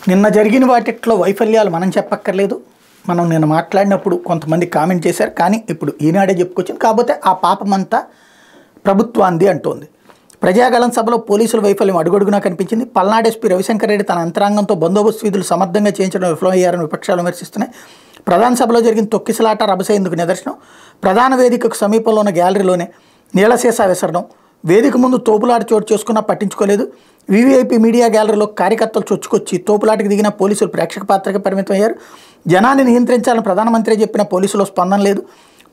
నిన్న జరిగిన వాటిట్లో వైఫల్యాలు మనం చెప్పక్కర్లేదు. మనం నిన్న మాట్లాడినప్పుడు కొంతమంది కామెంట్ చేశారు, కానీ ఇప్పుడు ఈనాడే చెప్పుకొచ్చింది. కాకపోతే ఆ పాపమంతా ప్రభుత్వాంది అంటోంది. ప్రజాగళం సభలో పోలీసుల వైఫల్యం అడుగడుగునా కనిపించింది. పల్నాడు ఎస్పీ రవిశంకర్ రెడ్డి తన అంతరాంగంతో బందోబస్తు విధులు సమర్థంగా చేయించడం విఫలమయ్యారని విపక్షాలు విమర్శిస్తున్నాయి. ప్రధాన సభలో జరిగిన తొక్కిసలాట రభసేందుకు నిదర్శనం. ప్రధాన వేదికకు సమీపంలో ఉన్న గ్యాలరీలోనే నీళ్ల సీసా విసరడం, వేదిక ముందు తోపులాట చోటు చేసుకున్నా పట్టించుకోలేదు. వీవీఐపీ మీడియా గ్యాలరీలో కార్యకర్తలు చొచ్చుకొచ్చి తోపులాటకు దిగిన పోలీసులు ప్రేక్షక పాత్రకి పరిమితమయ్యారు. జనాన్ని నియంత్రించాలని ప్రధానమంత్రి చెప్పిన పోలీసులు స్పందన లేదు.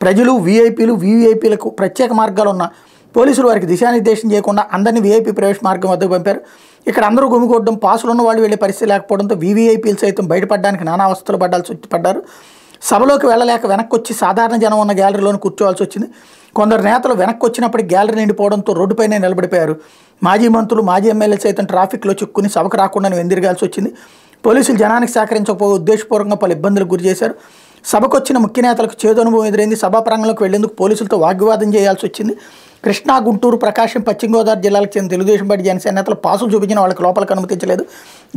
ప్రజలు వీఐపీలు వీవీఐపీలకు ప్రత్యేక మార్గాలు ఉన్న పోలీసులు వారికి దిశానిర్దేశం చేయకుండా అందరినీ వీఐపీ ప్రవేశ మార్గం వద్దకు పంపారు. ఇక్కడ అందరూ గుమిగొట్టడం, పాసులు ఉన్న వాళ్ళు వెళ్ళే పరిస్థితి లేకపోవడంతో వీవీఐపీలు సైతం బయటపడడానికి నానా అవస్థలు పడ్డారు. సభలోకి వెళ్ళలేక వెనక్కి వచ్చి సాధారణ జనం ఉన్న గ్యాలరీలోనే కూర్చోవాల్సి వచ్చింది. కొందరు నేతలు వెనక్కి వచ్చినప్పటికీ గ్యాలరీ నిండిపోవడంతో రోడ్డుపైనే నిలబడిపోయారు. మాజీ మంత్రులు, మాజీ ఎమ్మెల్యేలు సైతం ట్రాఫిక్లో చిక్కుని సభకు రాకుండా వెందిరగాల్సి వచ్చింది. పోలీసులు జనానికి సహకరించకపోతే ఉద్దేశపూర్వకంగా పలు ఇబ్బందులకు గురి చేశారు. సభకు వచ్చిన ముఖ్య నేతలకు చేదు అనుభవం ఎదురైంది. సభా ప్రాంగణంలోకి వెళ్లేందుకు పోలీసులతో వాగ్వివాదం చేయాల్సి వచ్చింది. కృష్ణా, గుంటూరు, ప్రకాశం, పశ్చిమ గోదావరి జిల్లాలకు చెందిన తెలుగుదేశం పార్టీ, జనసేన నేతలు పాసులు చూపించిన వాళ్ళకి లోపలికి అనుమతించలేదు.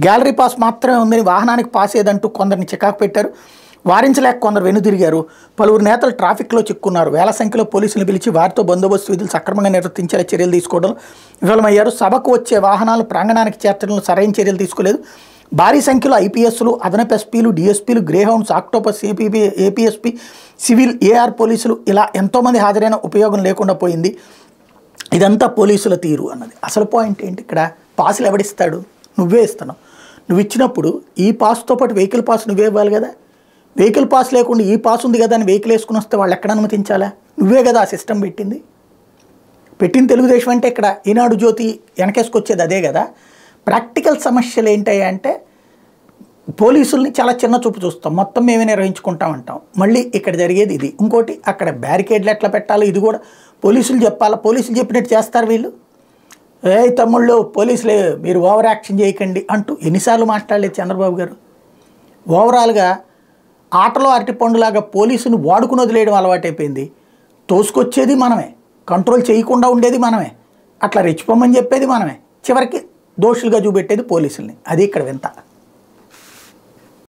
గ్యాలరీ పాస్ మాత్రమే ఉందని, వాహనానికి పాస్ ఏదంటూ కొందరిని చికాకు పెట్టారు. వారించలేక కొందరు వెనుదిరిగారు. పలువురు నేతలు ట్రాఫిక్లో చిక్కున్నారు. వేల సంఖ్యలో పోలీసులు పిలిచి వారితో బందోబస్తు విధులు సక్రమంగా నిర్వర్తించేలా చర్యలు తీసుకోవడం విఫలమయ్యారు. సభకు వచ్చే వాహనాలు ప్రాంగణానికి చేర్చడంలో సరైన చర్యలు తీసుకోలేదు. భారీ సంఖ్యలో ఐపీఎస్లు, అదనపు ఎస్పీలు, డిఎస్పీలు, Greyhounds, Octopus, APSP, civil, AR పోలీసులు ఇలా ఎంతోమంది హాజరైన ఉపయోగం లేకుండా పోయింది. ఇదంతా పోలీసుల తీరు అన్నది అసలు పాయింట్. ఏంటి ఇక్కడ? పాసులు ఎవడిస్తాడు? నువ్వే ఇస్తున్నావు. నువ్వు ఇచ్చినప్పుడు ఈ పాస్తో పాటు వెహికల్ పాస్ నువ్వే ఇవ్వాలి కదా. వెహికల్ పాస్ లేకుండా ఈ పాస్ ఉంది కదా అని వెహికల్ వేసుకుని వస్తే వాళ్ళు ఎక్కడ అనుమతించాలా? నువ్వే కదా ఆ సిస్టమ్ పెట్టింది తెలుగుదేశం అంటే. ఇక్కడ ఈనాడు జ్యోతి వెనకేసుకొచ్చేది అదే కదా. ప్రాక్టికల్ సమస్యలు ఏంటాయి అంటే పోలీసుల్ని చాలా చిన్న చూపు చూస్తాం, మొత్తం మేమే నిర్వహించుకుంటాం అంటాం. మళ్ళీ ఇక్కడ జరిగేది ఇది. ఇంకోటి, అక్కడ బ్యారికేడ్లు ఎట్లా పెట్టాలో ఇది కూడా పోలీసులు చెప్పాలా. పోలీసులు చెప్పినట్టు చేస్తారు వీళ్ళు. తమ్ముళ్ళు పోలీసులే మీరు ఓవర్ యాక్షన్ చేయకండి అంటూ ఎన్నిసార్లు మాట్లాడలేదు చంద్రబాబు గారు. ఓవరాల్గా ఆటలో అరటిపండులాగా పోలీసుని వాడుకుని వదిలేయడం అలవాటైపోయింది. తోసుకొచ్చేది మనమే, కంట్రోల్ చేయకుండా ఉండేది మనమే, అట్లా రెచ్చిపోమని చెప్పేది మనమే, చివరికి దోషులుగా చూపెట్టేది పోలీసుల్ని. అది ఇక్కడ వింత.